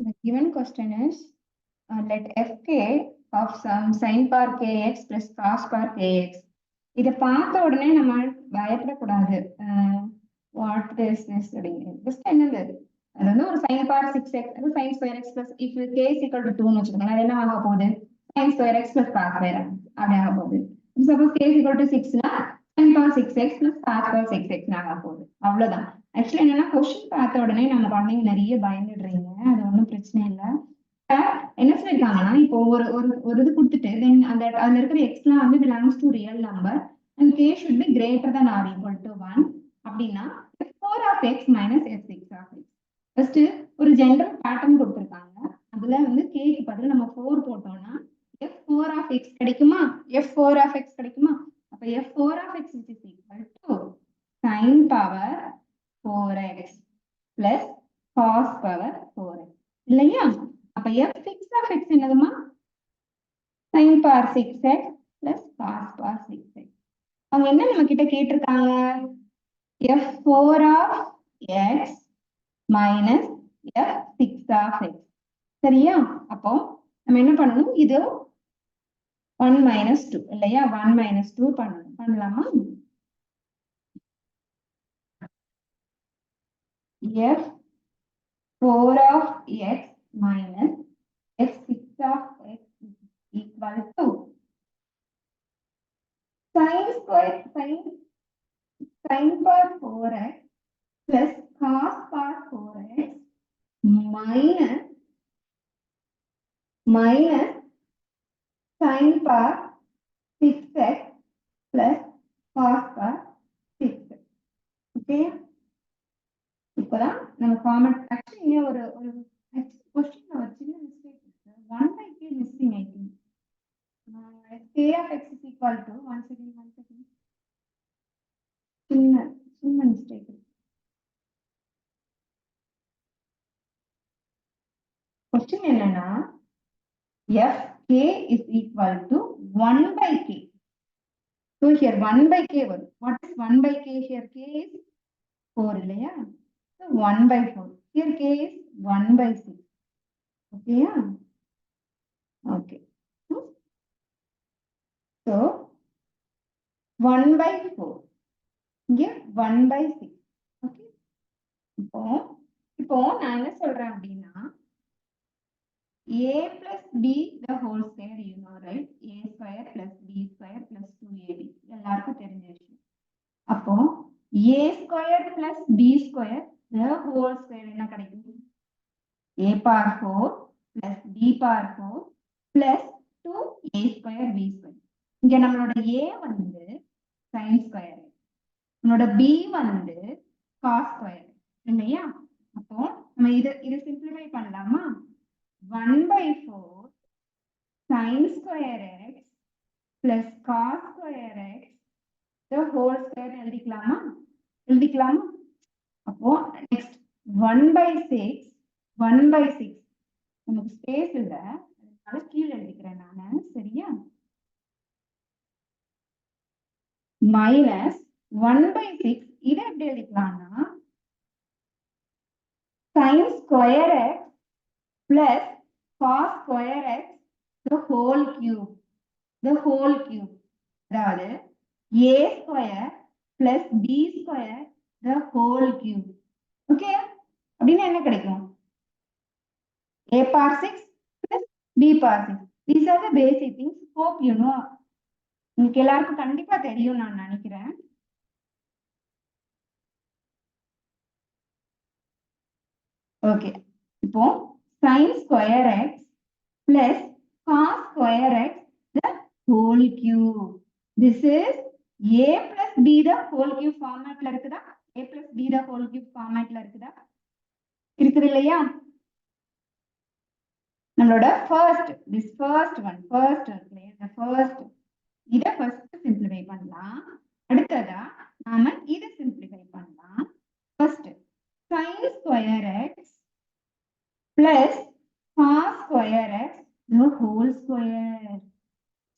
The given question is let fk of some sin power kx plus cos power kx. இதை பார்த்த உடனே நம்ம பயப்படக்கூடாது. வாட் இஸ் திஸ் அப்படிங்கிறது ஜஸ்ட் என்னது அது வந்து ஒரு sin power 6x அது sin square x plus if k is equal to 2 னு வச்சுக்கோங்க அது என்ன ஆக போகுது sin square x plus cos square அப்படி ஆக போகுது. Suppose k is equal to 6 னா sin power 6x plus cos power 6x ஆக போகுது. அவ்வளவுதான். ஆக்சுவலி என்னன்னா கொஸ்டின் பார்த்த உடனே நம்ம குழந்தைங்க நிறைய பயந்துடுறீங்க. அது ஒன்றும் பிரச்சனை இல்லை. என்ன சொல்லிருக்காங்கன்னா இப்போ ஒரு ஒரு ஒரு இது கொடுத்துட்டு தென் அந்த அதுல இருக்கிற எக்ஸ்லாம் வந்து belongs to real number and k should be greater than or equal to 1 அப்படின்னா f4 of x minus f6 of x. First ஒரு ஜெனரல் பேட்டர்ன் கொடுத்துருக்காங்க. அதுல வந்து கேக்கு பதில் நம்ம 4 போட்டோம்னா f4 of x கிடைக்குமா f4 of x கிடைக்குமா அப்ப f4 of x is equal to sin power 4x plus cos power 4x இல்லையா அப்ப f6 of x என்னதுமா sin power 6x plus cos power 6x. அவங்க என்ன நம்ம கிட்ட கேட்டிருக்காங்க f4 of x minus f6 of x. சரியா அப்போ நம்ம என்ன பண்ணணும் இது 1 minus 2 இல்லையா 1 minus 2 பண்ணலாமா f4 of x minus f6 of x is equal to sin power 4x plus cos power 4x minus sin power 6x plus cos power 6x. Okay இப்போதான் நம்ம ஃபார்மட் ஆக்சுவலி ஒரு ஒரு क्वेश्चन ஒரு சின்ன mistake இருக்கு 1 by k missing I think k of x is equal to 1 second சின்ன mistake இருக்கு. Question என்னன்னா fk is equal to 1 by k. So here 1 by k வரும். What is 1 by k here? K is 4 இல்லையா? So 1 by 4. Here k is 1 by 6. Okay. Okay. So 1 by 4. Here 1 by 6. Okay. இப்போ நான் என்ன சொல்றேன் அப்படின்னா a plus b the whole square you know right a square plus b square plus 2ab எல்லாருக்கும் தெரிஞ்ச விஷயம். அப்போ a square plus b square the whole square என்ன கிடைக்கும் a power 4 plus b power 4 plus 2a square b square. இங்க நம்மளோட a வந்து sin square நம்மளோட b வந்து cos square இல்லையா அப்போ நம்ம இத சிம்பிளிஃபை பண்ணலாமா 1 by 4 sin square x plus cos square x the whole square எழுதிக்கலாமா அப்போ next 1 by 6 நமக்கு ஸ்பேஸ் இல்ல அதனால கீழே எழுதிக்கிறேன் நானு சரியா மைனஸ் 1 by 6 இதை எப்படி எழுதிக்கலாம்னா sin square x plus cos square x the whole cube அதாவது a square plus b square the whole cube. Okay அப்படின்னா என்ன கிடைக்கும் a power 6 plus b power 6. These are the basic things. Hope you know. உங்களுக்கு எல்லாருக்கும் கண்டிப்பா தெரியும் நான் நினைக்கிறேன். ஓகே இப்போ sin square x plus cos square x the whole cube. This is a plus b the whole cube formatல இருக்குதா a plus b the whole cube formatல இருக்குதா இருக்குது இல்லையா நம்மளோட first one the first இத first simplify பண்ணலாம் அடுத்ததா நாம இத simplify பண்ணலாம் first sin square x plus cos square x the whole square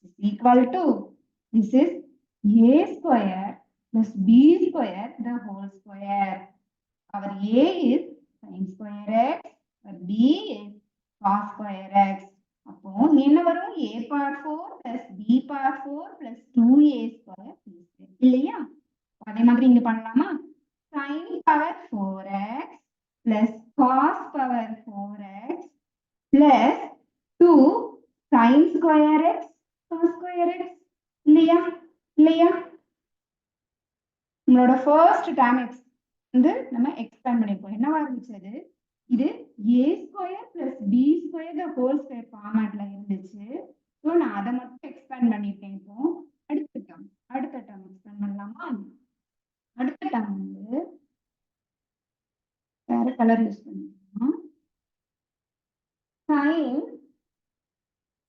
is equal to this is a square plus b square the whole square. Our a is sin square x b is cos square x. அப்போ என்ன வரும் a power 4 plus b power 4 plus 2a square இல்லையா? அதே மாதிரி இங்க பண்ணலாமா? sin power 4x plus cos power 4x plus 2 sin square x cos square x இல்லையா? இல்லையா? நம்மளோட ஃபர்ஸ்ட் டேர்ம் x வந்து நம்ம எக்ஸ்பேண்ட் பண்ணிருக்கோம். என்னவா இருந்துச்சு? இது a square plus b square the whole square ஃபார்மேட்ல இருந்துச்சு. ஸோ நான் அதை மட்டும் எக்ஸ்பேண்ட் பண்ணிருக்கேன். இப்போ அடுத்த டேர்ம் எக்ஸ்பேண்ட் பண்ணலாமா? அடுத்த டேர்ம் வந்து வேற கலர் யூஸ் பண்ணிக்கலாம். sin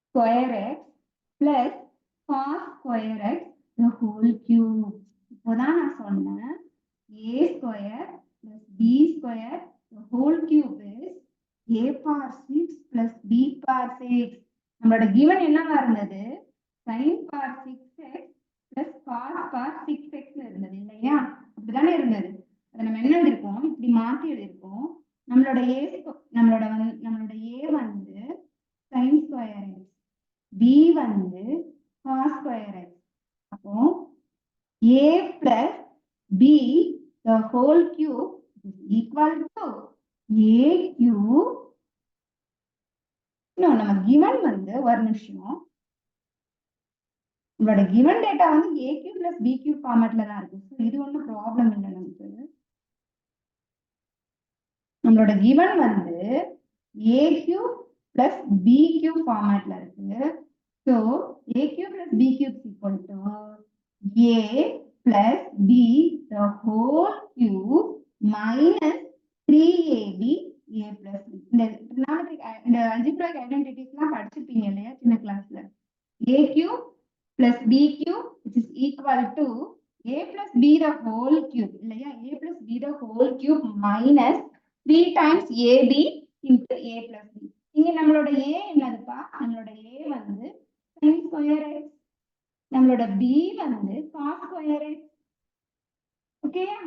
square x plus cos square x the whole cube. இப்போதான் நான் சொன்னேன் a square plus b square the whole cube is a power 6 plus b power 6. நம்மளோட given என்னவா இருந்தது? sin power 6x plus cos power 6x இருந்தது இல்லையா? அப்படிதானே இருந்தது. அதை நம்ம என்ன எழுதிருக்கோம்? இப்படி மாத்தி எழுதிருக்கோம். நம்மளோட a வந்து sin square x, b வந்து cos square x. அப்போ a plus b the whole cube is equal to a cube. நம்ம given வந்து ஒரு நிமிஷம், நம்மளோட given டேட்டா வந்து a cube plus b cube ஃபார்மேட்ல தான் இருக்கு. ஸோ இது ஒன்றும் ப்ராப்ளம் இல்லை நமக்கு. நம்மளோட given வந்து a cube plus b cube ஃபார்மேட்ல இருக்கு. So a cube plus b cube is equal to a plus b the whole cube minus 3ab a plus b. இந்த algebraic identitiesலாம் படிச்சிருப்பீங்க இல்லையா சின்ன கிளாஸ்ல? a cube plus b cube which is equal to a plus b the whole cube இல்லையா? a plus b the whole cube minus 3 times ab into a plus b. இங்க நம்மளோட a என்னதுப்பா? நம்மளோட a வந்து sin square x, நம்மளோட b வந்து cos square x. ஓகேயா?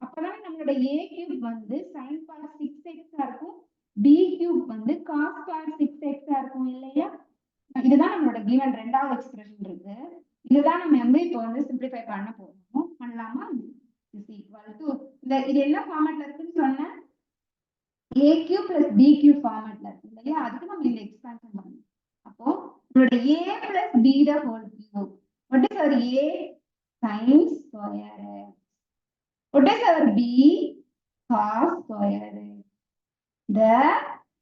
அப்பதான் நம்மளோட a cube வந்து sin power 6x இருக்கும், b cube வந்து cos power 6x இருக்கும் இல்லையா? இதுதான் நம்மளோட given ரெண்டாவது எக்ஸ்பிரஷன் இருக்கு. இதுதான் நம்ம வந்து இப்போ வந்து சிம்பிளிஃபை பண்ண போறோம். பண்ணலாமா? is equal to இது என்ன ஃபார்மேட்ல இருக்குன்னு சொன்னேன்? a cube plus b cube ஃபார்மேட்ல இருக்கு இல்லையா? அதுக்கு நம்ம இந்த எக்ஸ்பான்ஷன் பண்ணணும். அப்போ நம்மளோட a plus b the whole cube. What is our a? Sin square x. What is our b? Cos square x. The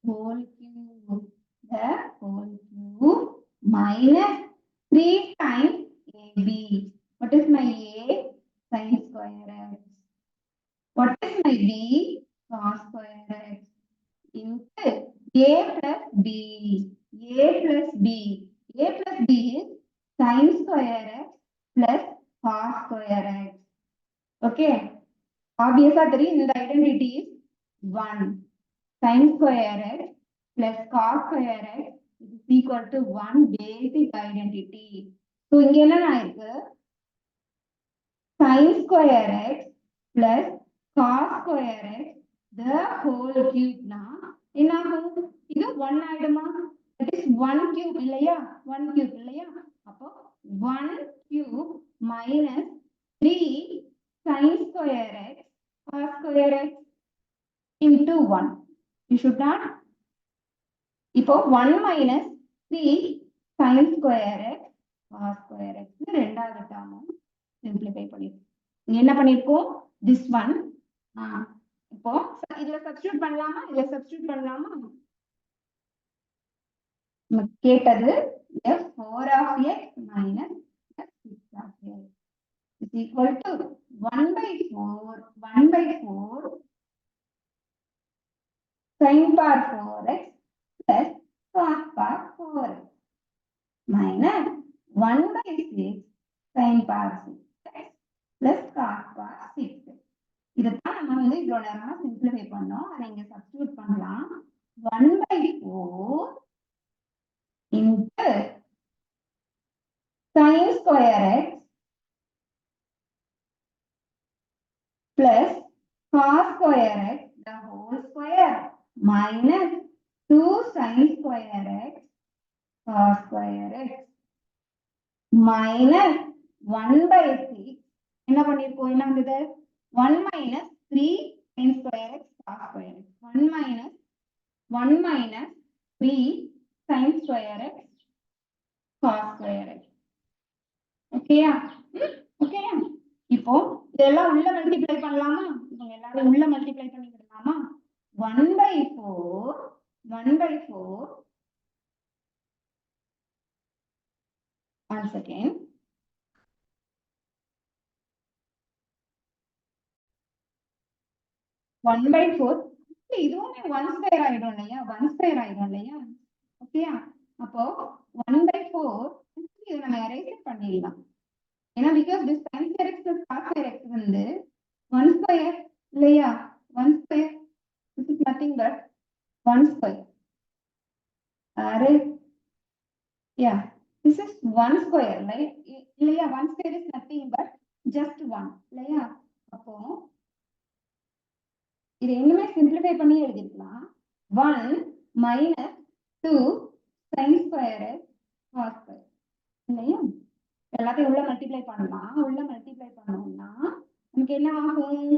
whole cube. The whole cube minus 3 times ab. What is my a? Sin square x. What is my b? Cos square x. Into a plus b. A plus b. A plus b is sin square x plus cos square x. Okay. Obviously, the identity is 1. Sin square x plus cos square x is equal to 1 basic identity. So, இங்க என்ன ஆயிருக்கு? Sin square x plus cos square x the whole cube na என்னாகும்? இது 1 ஆயிடுமா? That is 1 cube இல்லையா? 1 cube இல்லையா? அப்போ 1 cube minus 3 sin square x cos square x into 1. You should not. இப்போ 1 minus 3 sin square x cos square x ரெண்டாவது term simplify பண்ணிருக்கோம். என்ன பண்ணிருக்கோம்? this one. இப்போ இதுல சப்ஸ்டிட்யூட் பண்ணலாமா? நம்ம கேட்டது f4 of x minus f6 of x is equal to 1 by 4 sin power 4x plus cos power 4x minus 1 by 6 sin power 6x plus cos power 6x. இதைத்தான் நம்ம வந்து இவ்வளவு நேரமா சிம்பிளிஃபை பண்ணோம். அதை இங்க சப்ஸ்டிட்யூட் பண்ணலாம். 1 by 4 into sin square x plus cos square x the whole square minus 2 sin square x cos square x minus 1 by 6 என்ன பண்ணிருக்கோம் என்ன வந்தது 1 minus 3 sin square x cos square x 1 minus 3 sin square x cos square x ஓகேயா ஓகேயா இப்போ இதெல்லாம் உள்ள multiply பண்ணலாமா இவங்க எல்லாரும் உள்ள மல்டிப்ளை பண்ணிடலாமா 1 by 4 1 second 1 by 4 இதுவுமே 1 ஸ்கொயர் ஆயிடும் இல்லையா ஓகேயா அப்போ 1 by 4 இது நம்ம எரேஸ் பண்ணிடலாம் ஏன்னா because this sin square x plus cos square x வந்து 1 ஸ்கொயர் இல்லையா 1 square this is nothing but 1 square array yeah this is 1 square right இல்லையா 1 square is nothing but just 1 இல்லையா அப்போ இது இன்னுமே சிம்பிளிஃபை பண்ணி எழுதிக்கலாம் 1 minus 2 sin square x cos square இல்லையா எல்லாத்தையும் உள்ள மல்டிப்ளை பண்ணலாம் உள்ள மல்டிப்ளை பண்ணோம்னா நமக்கு என்ன ஆகும்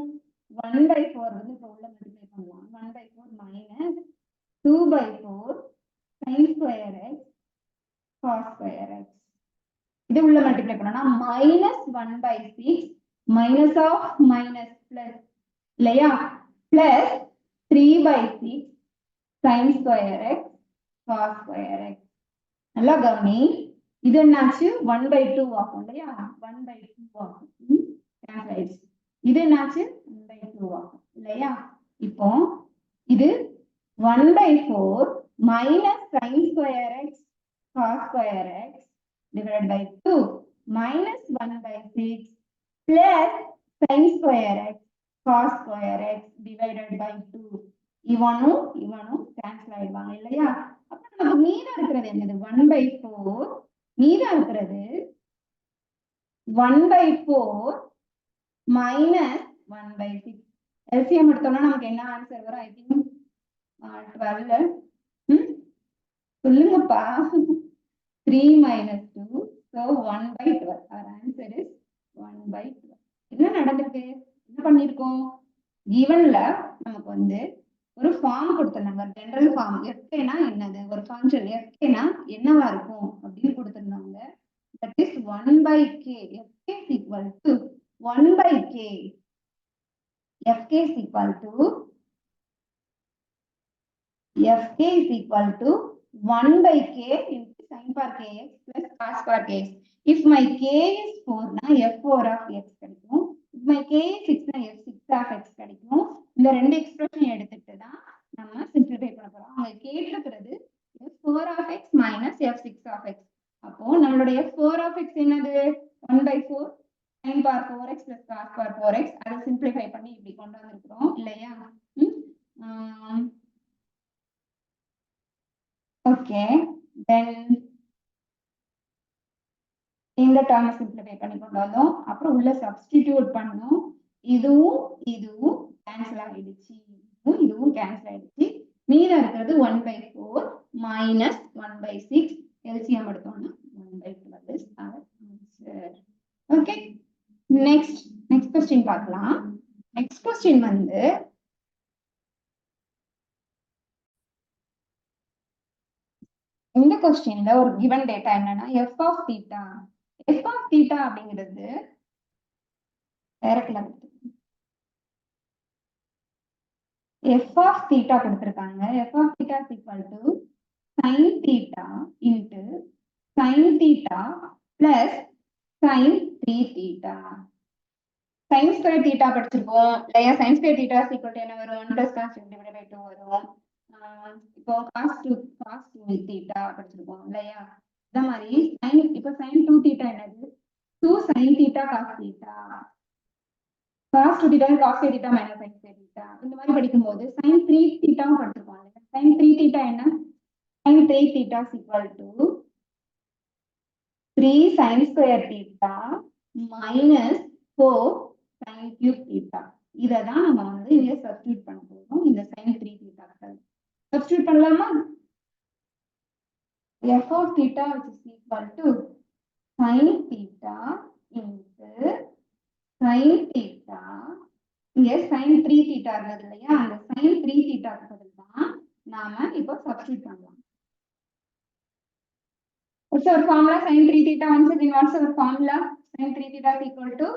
1 by 4 வந்து இப்போ உள்ள மல்டிப்ளை பண்ணலாம் 1 by 4 minus 2 by 4 sin square x cos square x இது உள்ள மல்டிப்ளை பண்ணோம்னா minus 1 by 6 minus of minus plus இல்லையா plus 3 by 6 sin square x cos square x நல்லா கவனி இது என்னாச்சு 1 by 2 ஆகும் இல்லையா 1 by 2 ஆகும் இது என்னாச்சு 1 by 2 ஆகும் இல்லையா இப்போ இது 1 by 4 minus sin square x cos square x divided by 2 minus 1 by 6 plus sin square x cos square x divided by 2 இவனும் கேன்சல் ஆயிடுவாங்க இல்லையா அப்ப நமக்கு மீதம் இருக்கிறது என்னது 1 by 4 மீதம் இருக்கிறது 1 by 4 minus 1 by 6 எல்சிஎம் எடுத்தோம்னா நமக்கு என்ன ஆன்சர் வரும் ஐ திங்க் 12 சொல்லுங்கப்பா 3 minus 2 so 1 by 12 our answer is 1 by 12 என்ன நடந்திருக்கு என்ன பண்ணிருக்கோம் givenல நமக்கு வந்து ஒரு ஃபார்ம் கொடுத்திருந்தாங்க ஜெனரல் ஃபார்ம் fkனா என்னது ஒரு ஃபங்க்ஷன் fkனா என்னவா இருக்கும் அப்படின்னு கொடுத்திருந்தாங்க that is 1 by k fk is equal to 1 by k fk is equal to 1 by k into sin power kx plus cos power kx if my k is 4 na f4 of x கிடைக்கும் if my k is 6 na f6 of x கிடைக்கும் இந்த ரெண்டு expression எடுத்துட்டு தான் நம்ம simplify பண்ண போறோம் அவங்க கேட்டிருக்கிறது f4 of x minus f6 of x அப்போ நம்மளுடைய f4 of x என்னது 1 by 4 sin power 4x plus cos power 4x அதை சிம்பிளிஃபை பண்ணி இப்படி கொண்டு வந்திருக்கிறோம் இல்லையா ஓகே தென் இந்த டேர்மை சிம்பிளிஃபை பண்ணி கொண்டு வந்தோம் அப்புறம் உள்ள சப்ஸ்டிடியூட் பண்ணோம் இதுவும் கேன்சல் ஆயிடுச்சு இதுவும் கேன்சல் ஆயிடுச்சு மீதம் இருக்கிறது 1 by 4 minus 1 by 6 எல்சிஎம் எடுத்தோம்னா 1 by 12 is our answer okay next question பார்க்கலாம் நெக்ஸ்ட் क्वेश्चन வந்து இந்த क्वेश्चनல ஒரு given data என்னன்னா f of theta அப்படிங்கிறது டைரக்ட்ல f of theta கொடுத்திருக்காங்க f of theta is equal to sin theta into sin theta plus sin 3 theta sin square theta படிச்சிருக்கோம் இல்லையா sin square theta is equal to என்ன வரும் 1 plus cos divided by 2 வரும் இப்போ cos 2 theta படிச்சிருக்கோம் இல்லையா இந்த மாதிரி sin இப்போ sin 2 theta என்னது 2 sin theta cos theta cos 2 theta cos theta minus sin theta இந்த மாதிரி படிக்கும்போது sin 3 theta படிச்சிருக்கோம் sin 3 theta என்ன sin 3 theta is equal to 3 sin square theta minus 4 sin cube theta இத தான் நம்ம வந்து இங்க சப்ஸ்டிட்யூட் பண்ண போறோம் இந்த sin 3 theta பண்ணலாமா? f of theta which is equal to sin theta into sin theta. இங்க sin 3 theta இருந்தது இல்லையா, அந்த sin 3 theta பதில் தான் நாம இப்போ சப்ஸ்டிட்யூட் பண்ணலாம். What's our formula? Sin 3 theta. Once again, what's our formula? Sin 3 theta is equal to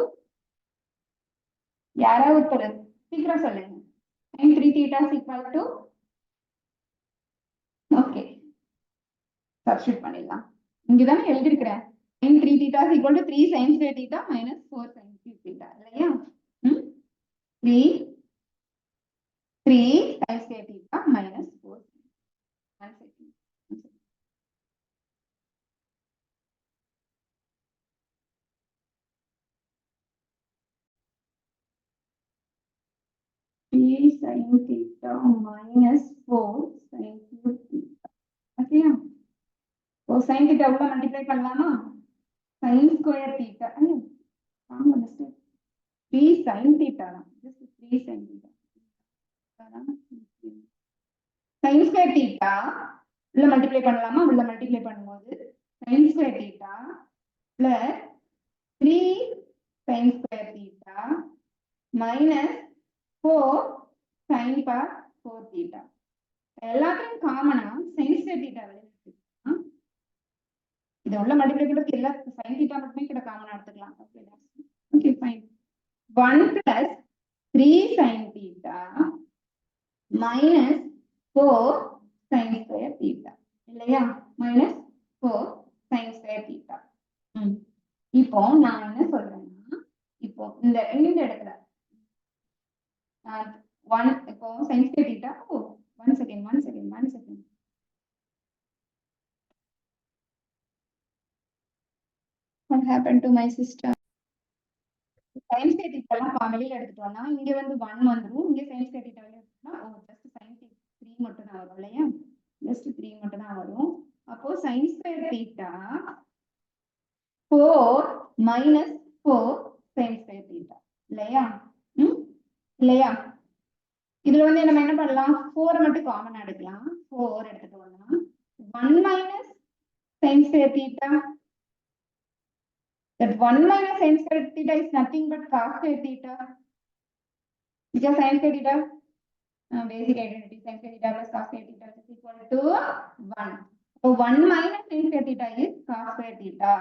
யாரா ஒருத்தர் சீக்கிரம் சொல்லுங்க. Sin 3 theta is equal to okay. Substitute பண்ணிடலாம். இங்கதானே எழுதி இருக்கிறேன். sin 3 theta is equal to 3 sin square theta minus 4 sin cube theta இல்லையா? 3 sin square theta minus 4. 1 second. 3 sin theta minus 4 sin cube theta. Okay. So sin theta உள்ள multiply பண்ணலாமா? sin square theta. ஆமா mister. 3 sin theta தான். Just 3 sin theta. sin square theta உள்ள multiply பண்ணலாமா? உள்ள multiply பண்ணும்போது sin square theta plus 3 sin square theta minus 4 sin par 4 theta. எல்லாத்தையும் காமனா sin square theta வெளிய எடுத்துக்கலாம். இத உள்ள மல்டிப்ளை பண்றதுக்கு எல்லா sin theta மட்டுமே கூட காமனா எடுத்துக்கலாம். Okay, fine. 1 plus 3 sin theta minus 4 sin square theta இல்லையா? minus 4 sin square theta. இப்போ நான் என்ன சொல்றேன்னா, இப்போ இந்த இடத்துல 1 இப்போ sin square theta. one second. What happened to my system? sin square theta எல்லாம் வெளியில எடுத்துட்டோம்னா இங்க வந்து 1 வந்துரும். இங்க sin square theta வெளியில எடுத்தா just sin 3 மட்டும் தான் வரும் இல்லையா? just 3 மட்டும் தான் வரும். அப்போ sin square theta 4 minus 4 sin square theta இல்லையா? இல்லையா? இதுல வந்து நம்ம என்ன பண்ணலாம்? 4 மட்டும் காமன் எடுக்கலாம். 4 எடுத்துட்டோம்னா 1 minus sin square theta. That 1 minus sin square theta is nothing but cos square theta. Because sin square theta, basic identity, sin square theta plus cos square theta is equal to 1. So 1 minus sin square theta is cos square theta.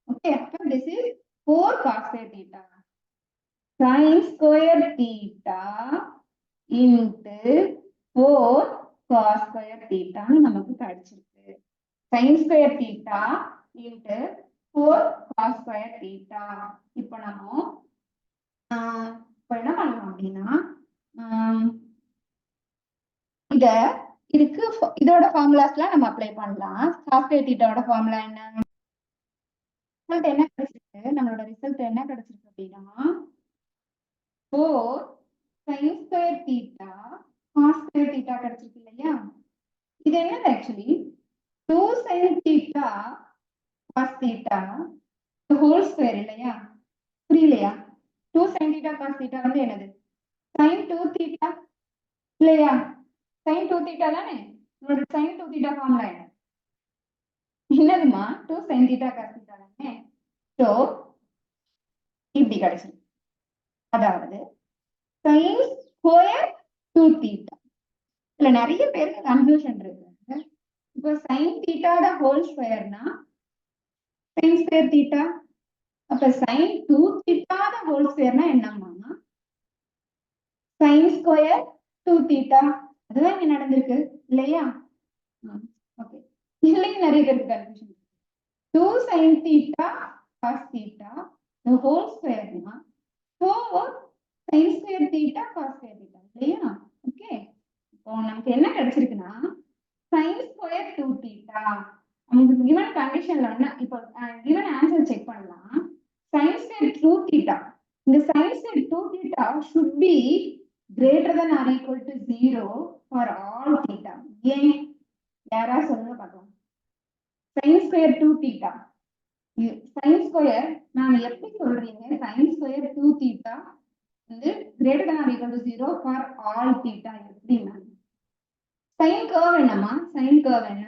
Okay, so this is 4 cos square theta. Sin square theta into 4 cos square theta நமக்கு கிடைச்சிருக்கு. Sin square theta into 4 cos square theta. இப்போ நம்ம என்ன பண்ணலாம் அப்படின்னா, இதோட ஃபார்முலாஸ்லாம் நம்ம apply பண்ணலாம். cos square theta ஓட ஃபார்முலா என்ன? ரிசல்ட் என்ன கிடைச்சிருக்கு? நம்மளோட ரிசல்ட் என்ன கிடைச்சிருக்கு அப்படின்னா 4 sin square theta cos square theta கிடைச்சிருக்கு இல்லையா? இது என்னது actually 2 sin theta cos theta the whole square இல்லையா? புரியலையா? 2 sin theta cos theta வந்து என்னது? sin 2 theta இல்லையா? sin 2 theta தானே? நம்மளோட sin 2 theta ஃபார்முலா என்ன? என்னதுமா? 2 sin theta cos theta தானே? சோ இப்படி கிடைச்சிருக்கு. அதாவது sin square 2 theta. இதுல நிறைய பேருக்கு கன்ஃபியூஷன் இருக்கு. இப்போ sin theta the whole squareனா sin square theta. அப்ப sin 2 theta the whole squareனா என்னம்மா? sin square 2 theta. அதுதான் இங்க நடந்திருக்கு இல்லையா? ஓகே, இதுலயும் நிறைய பேருக்கு confusion. 2 sin theta cos theta the whole squareனா 4 sin square theta cos square theta இல்லையா? ஓகே, இப்போ நமக்கு என்ன கிடைச்சிருக்குன்னா sin square 2 theta. நமக்கு given conditionல என்ன, இப்போ given answer செக் பண்ணலாம். sin square 2 theta, இந்த sin square 2 theta should be greater than or equal to 0 for all theta. ஏன் யாரா சொல்லுங்க பார்க்கலாம். sin square 2 theta, sin square நான் எப்படி சொல்றீங்க? sin square 2 theta வந்து greater than or equal to 0 for all theta. எப்படி மேம் sin curve என்னமா sin curve என்ன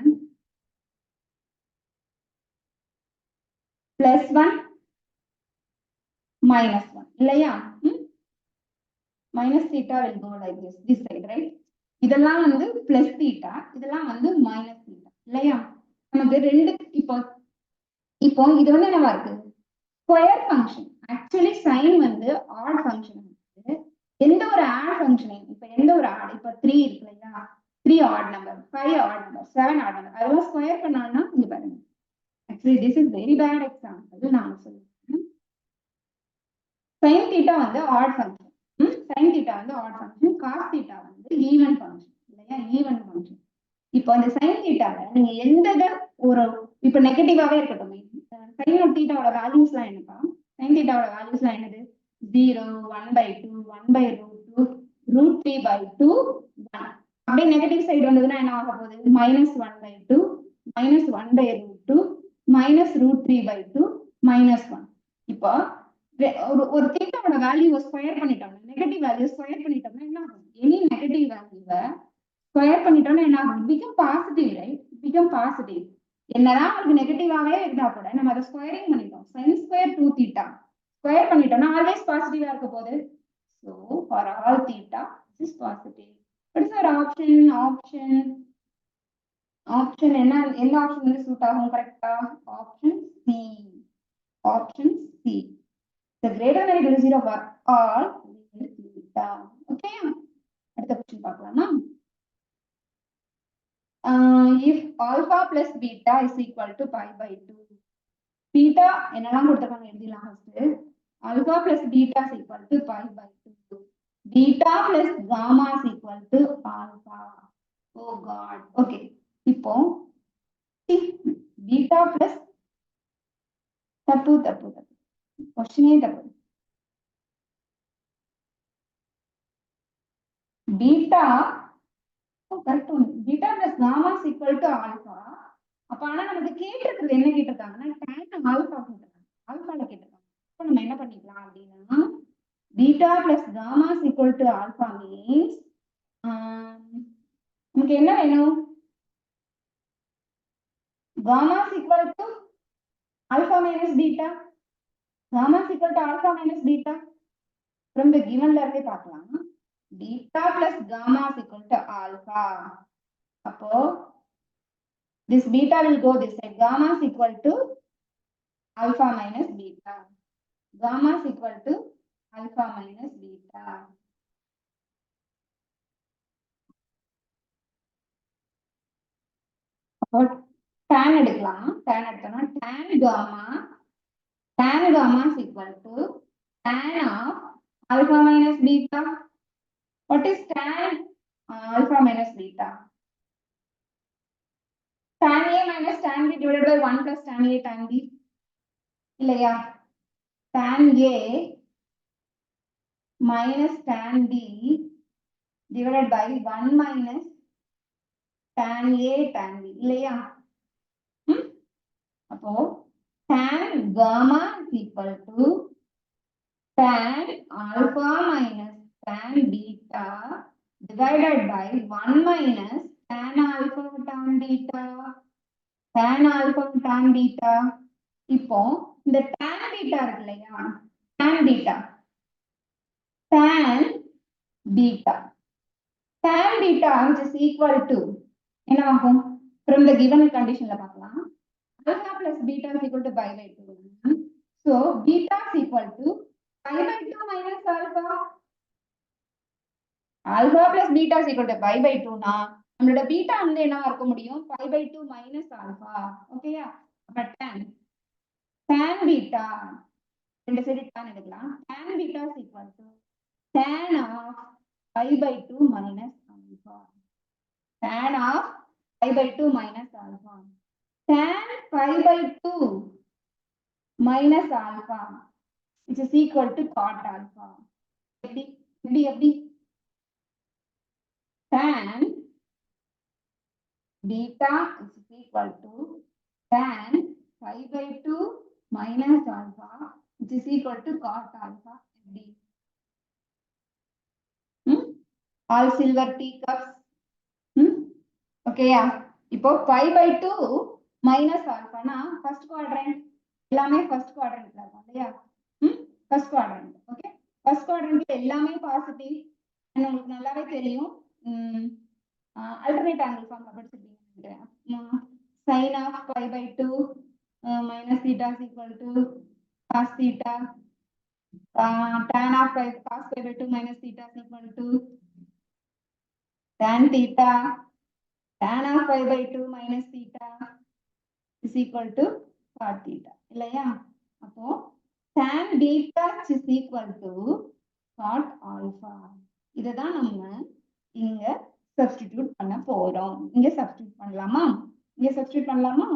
+1 -1 இல்லையா minus theta will go like this side, right? இதெல்லாம் வந்து plus theta, இதெல்லாம் வந்து minus theta இல்லையா? நமக்கு ரெண்டு இப்போ இது வந்து என்னவா இருக்கு ஸ்கொயர் ஃபங்க்ஷன். ஆக்சுவலி sin வந்து ஆட் ஃபங்க்ஷன். எந்த ஒரு ஆட் ஃபங்க்ஷனையும் இப்ப எந்த ஒரு ஆட் இப்ப 3 இருக்கு இல்லையா 3 odd number 5 odd number 7 odd number அதெல்லாம் ஸ்கொயர் பண்ணாங்கன்னா இங்க பாருங்க. Actually this is very bad example நான் சொல்றேன். sin theta வந்து ஆட் ஃபங்க்ஷன். sin theta வந்து ஆட் ஃபங்க்ஷன், cos theta வந்து ஈவன் ஃபங்க்ஷன் இல்லையா ஈவன் ஃபங்க்ஷன். இப்போ அந்த sin thetaல நீங்க எந்த ஒரு இப்ப நெகட்டிவாவே இருக்கட்டும் sin of theta ஓட வேல்யூஸ்லாம் என்னப்பா sin theta ஓட வேல்யூஸ்லாம் என்னது 0 1/2 1/√2 √3/2 1. அப்படியே நெகட்டிவ் சைடு வந்ததுன்னா என்ன ஆக போகுது -1/2 -1/√2 -√3/2 -1. இப்போ ஒரு தீட்டாவோட வேல்யூவை ஸ்கொயர் பண்ணிட்டோம்னா நெகட்டிவ் வேல்யூ ஸ்கொயர் பண்ணிட்டோம்னா என்ன ஆகும் எனி நெகட்டிவ் வேல்யூவை ஸ்கொயர் பண்ணிட்டோம்னா என்ன ஆகும் become positive, right? Become positive. என்னதான் உங்களுக்கு நெகட்டிவாவே இருந்தா கூட நம்ம அதை ஸ்கொயரிங் பண்ணிட்டோம் sin square 2 theta ஸ்கொயர் பண்ணிட்டோம்னா ஆல்வேஸ் பாசிட்டிவா இருக்க போகுது. So for all theta this is positive. What is our option என்ன ஆப்ஷன் வந்து சூட் ஆகும் கரெக்ட்டா? Option C. The greater than or equal to 0 for all real theta. Okay, அடுத்த question பார்க்கலாமா? If alpha plus beta is equal to pi/2. beta என்னலாம் கொடுத்திருக்காங்க எழுதிடலாம் first. alpha plus beta is equal to pi/2. beta plus gamma is equal to alpha. Oh god. Okay, இப்போ beta plus தப்பு question தப்பு. beta correct ஒன்று beta plus gamma is equal to alpha. அப்ப ஆனா நமக்கு கேட்டிருக்கிறது என்ன கேட்டிருக்காங்கன்னா tan alpha கேட்டிருக்காங்க, ஆல்பால கேட்டிருக்காங்க. அப்ப நம்ம என்ன பண்ணிக்கலாம் அப்படின்னா beta plus gamma is equal to alpha means நமக்கு என்ன வேணும் gamma is equal to alpha minus beta. gamma is equal to alpha minus beta from the given இருந்தே பார்க்கலாம். beta plus gamma is equal to alpha. அப்போ this beta will go this side. Gamma is equal to alpha minus beta. Gamma is equal to alpha minus beta. அப்போ tan எடுக்கலாம். tan எடுத்தோம்னா tan gamma is equal to tan of alpha minus beta. What is tan alpha minus beta? Tan A minus tan B divided by 1 plus tan A tan B. இல்லையா? tan A minus tan B divided by 1 minus tan A tan B. இல்லையா? அப்போ tan gamma is equal to tan alpha minus tan beta divided by 1 minus tan alpha tan beta. tan alpha tan beta. இப்போ இந்த tan beta இருக்கு இல்லையா tan beta which is equal to என்ன ஆகும் from the given conditionல பார்க்கலாம் alpha plus beta is equal to pi/2. So beta is equal to pi/2 minus alpha. alpha plus beta is equal to pi/2 னா நம்மளோட beta வந்து என்னவா இருக்க முடியும் pi/2 minus alpha. ஓகேயா? அப்ப tan beta ரெண்டு சைடு tan எடுக்கலாம். tan beta is equal to tan of pi/2 minus alpha. tan of pi/2 minus alpha. tan pi/2 minus alpha which is equal to cot alpha. எப்படி tan beta is equal to tan pi/2 minus alpha which is equal to cot alpha. All silver teacups. ஓகேயா? இப்போ pi by 2 minus ஆல்பானா first quadrant எல்லாமே first குவாட்ரண்ட்ல இருக்கும் இல்லையா? First quadrant. Okay, first குவாட்ரண்ட்ல எல்லாமே பாசிட்டிவ். உங்களுக்கு நல்லாவே தெரியும். alternate angle ஃபார்ம்ல படிச்சிருப்பீங்க. sin of pi by 2 minus theta is equal to cos theta. Tan of cos pi by 2 minus theta is equal to tan theta. Tan of pi by 2 minus theta is equal to cot theta. இல்லையா? அப்போ tan beta is equal to cot alpha. இததான் நம்ம இங்க substitute பண்ண போறோம். இங்க substitute பண்ணலாமா? இங்க சப்ஸ்டிடியூட் பண்ணலாமா?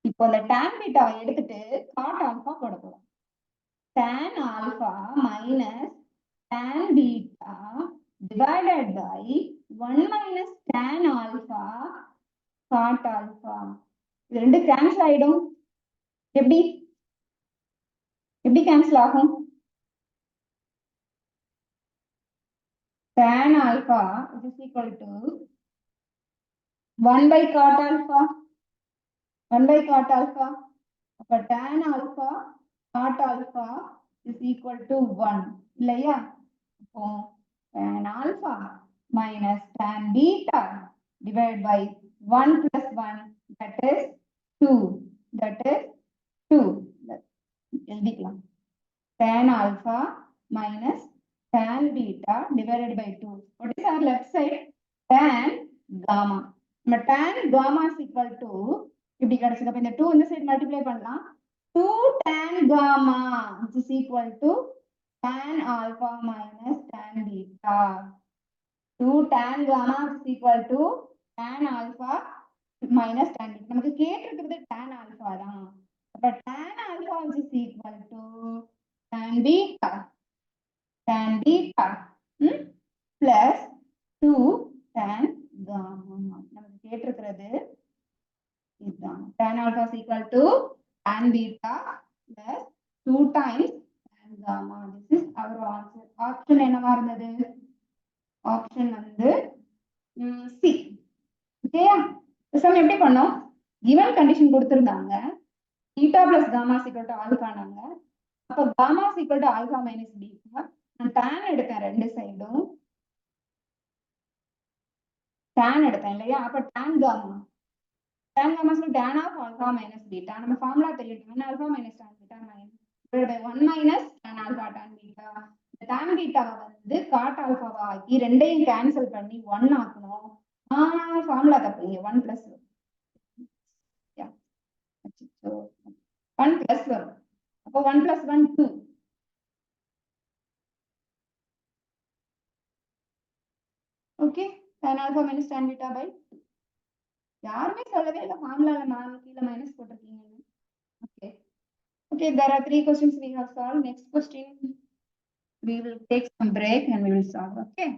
இப்போ அந்த tan beta எடுத்துட்டு cot alpha போட போறோம். tan alpha minus tan beta divided by 1 minus tan alpha cot alpha. இது ரெண்டு கேன்சல் ஆயிடும். எப்படி கேன்சல் ஆகும்? tan alpha is equal to 1 by cot alpha. 1 by cot alpha. அப்ப tan alpha cot alpha is equal to 1. இல்லையா? அப்போ tan alpha minus tan beta divided by 1 plus 1, that is 2. That is 2. எழுதிக்கலாம். Tan alpha minus tan beta divided by 2. What is our left side? Tan gamma. Tan gamma is equal to, இப்படி கிடைச்சது. இந்த 2 இந்த side multiply பண்ணலாம். 2 tan gamma is equal to tan alpha minus tan beta. 2 tan gamma is equal to tan alpha minus tan beta. நமக்கு கேட்டிருக்கிறது tan alpha தான். அப்ப tan alpha is equal to tan beta plus 2 tan gamma. நமக்கு கேட்டிருக்கிறது இதுதான். tan alpha is equal to tan beta plus 2 times tan gamma. This is our answer. Option என்னவா இருந்தது? Option வந்து சி. ஓகேயா? சம் எப்படி பண்ணோம்? given condition கொடுத்திருந்தாங்க. theta plus gamma is equal to alpha நாங்க. அப்ப gamma is equal to alpha minus beta. நான் tan எடுத்தேன் ரெண்டு சைடும். tan எடுத்தேன் இல்லையா? அப்ப tan gamma is tan of alpha minus beta. நம்ம ஃபார்முலா தெரியும். tan alpha minus tan beta minus 1 minus tan alpha tan beta. tan beta வந்து cot alpha ஆக்கி ரெண்டையும் கேன்சல் பண்ணி 1 ஆக்கணும். ஃபார்முலா தப்புங்க. 1 plus 1 plus வரும். அப்போ 1 plus 1 2. Okay, tan alpha minus tan beta by 2. யாருமே சொல்லவே இல்லை ஃபார்முலால கீழே மைனஸ் போட்டிருக்கீங்க. Okay, there are 3 questions we have solved. Next question we will take some break and we will solve. Okay.